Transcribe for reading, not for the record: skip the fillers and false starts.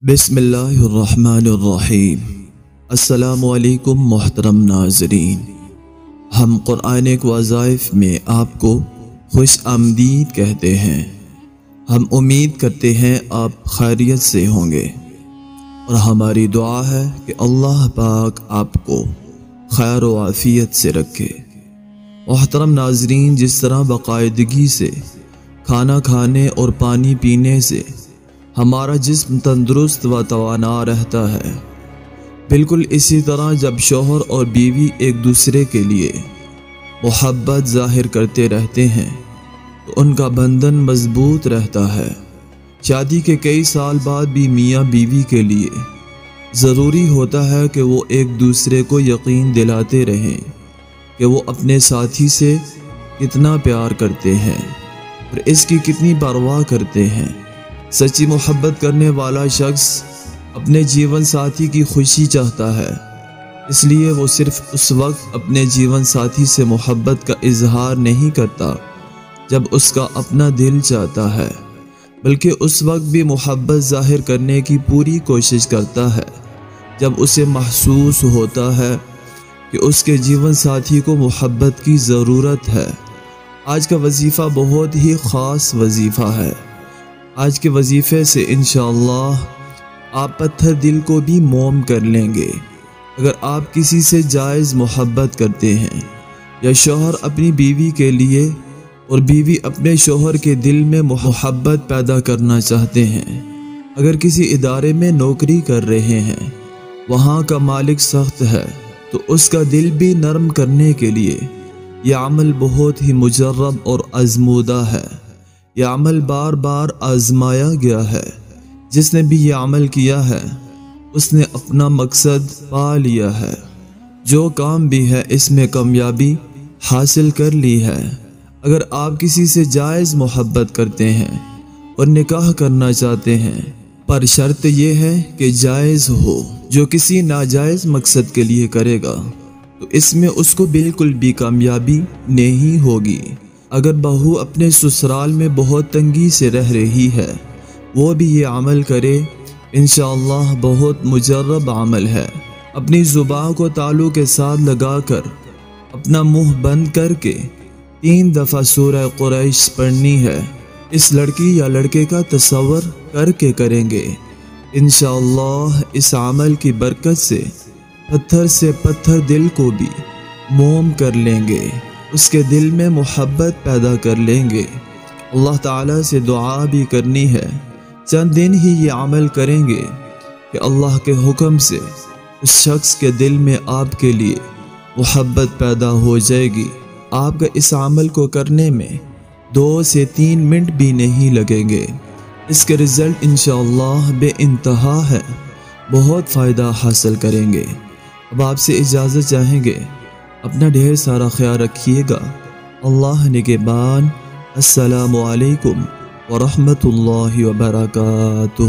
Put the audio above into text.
بسم اللہ الرحمن الرحیم۔ السلام علیکم محترم ناظرین، ہم قرآن کے وظائف میں آپ کو خوش آمدید کہتے ہیں۔ ہم امید کرتے ہیں آپ خیریت سے ہوں گے، اور ہماری دعا ہے کہ اللہ پاک آپ کو خیر و عافیت سے رکھے۔ محترم ناظرین، جس طرح باقاعدگی سے کھانا کھانے اور پانی پینے سے ہمارا جسم تندرست و توانا رہتا ہے، بالکل اسی طرح جب شوہر اور بیوی ایک دوسرے کے لیے محبت ظاہر کرتے رہتے ہیں تو ان کا بندھن مضبوط رہتا ہے۔ شادی کے کئی سال بعد بھی میاں بیوی کے لیے ضروری ہوتا ہے کہ وہ ایک دوسرے کو یقین دلاتے رہیں کہ وہ اپنے ساتھی سے کتنا پیار کرتے ہیں اور اس کی کتنی پرواہ کرتے ہیں۔ سچی محبت کرنے والا شخص اپنے جیون ساتھی کی خوشی چاہتا ہے، اس لیے وہ صرف اس وقت اپنے جیون ساتھی سے محبت کا اظہار نہیں کرتا جب اس کا اپنا دل چاہتا ہے، بلکہ اس وقت بھی محبت ظاہر کرنے کی پوری کوشش کرتا ہے جب اسے محسوس ہوتا ہے کہ اس کے جیون ساتھی کو محبت کی ضرورت ہے۔ آج کا وظیفہ بہت ہی خاص وظیفہ ہے۔ آج کے وظیفے سے انشاءاللہ آپ پتھر دل کو بھی موم کر لیں گے۔ اگر آپ کسی سے جائز محبت کرتے ہیں، یا شوہر اپنی بیوی کے لیے اور بیوی اپنے شوہر کے دل میں محبت پیدا کرنا چاہتے ہیں، اگر کسی ادارے میں نوکری کر رہے ہیں، وہاں کا مالک سخت ہے تو اس کا دل بھی نرم کرنے کے لیے یہ عمل بہت ہی مجرب اور آزمودہ ہے۔ یہ عمل بار بار آزمایا گیا ہے۔ جس نے بھی یہ عمل کیا ہے اس نے اپنا مقصد پا لیا ہے۔ جو کام بھی ہے اس میں کامیابی حاصل کر لی ہے۔ اگر آپ کسی سے جائز محبت کرتے ہیں اور نکاح کرنا چاہتے ہیں، پر شرط یہ ہے کہ جائز ہو، جو کسی ناجائز مقصد کے لیے کرے گا تو اس میں اس کو بالکل بھی کامیابی نہیں ہوگی۔ اگر بہو اپنے سسرال میں بہت تنگی سے رہ رہی ہے، وہ بھی یہ عمل کرے، انشاءاللہ بہت مجرب عمل ہے۔ اپنی زبان کو تالو کے ساتھ لگا کر اپنا منہ بند کر کے 3 دفعہ سورہ قریش پڑھنی ہے۔ اس لڑکی یا لڑکے کا تصور کر کے کریں گے، انشاءاللہ اس عمل کی برکت سے پتھر دل کو بھی موم کر لیں گے، اس کے دل میں محبت پیدا کر لیں گے۔ اللہ تعالیٰ سے دعا بھی کرنی ہے، چند دن ہی یہ عمل کریں گے کہ اللہ کے حکم سے اس شخص کے دل میں آپ کے لیے محبت پیدا ہو جائے گی۔ آپ کا اس عمل کو کرنے میں 2 سے 3 منٹ بھی نہیں لگیں گے۔ اس کے رزلٹ انشاءاللہ بے انتہا ہے، بہت فائدہ حاصل کریں گے۔ اب آپ سے اجازت چاہیں گے، اپنا ڈھیر سارا خیال رکھیے گا۔ اللہ نگہبان۔ السلام علیکم ورحمۃ اللہ وبرکاتہ۔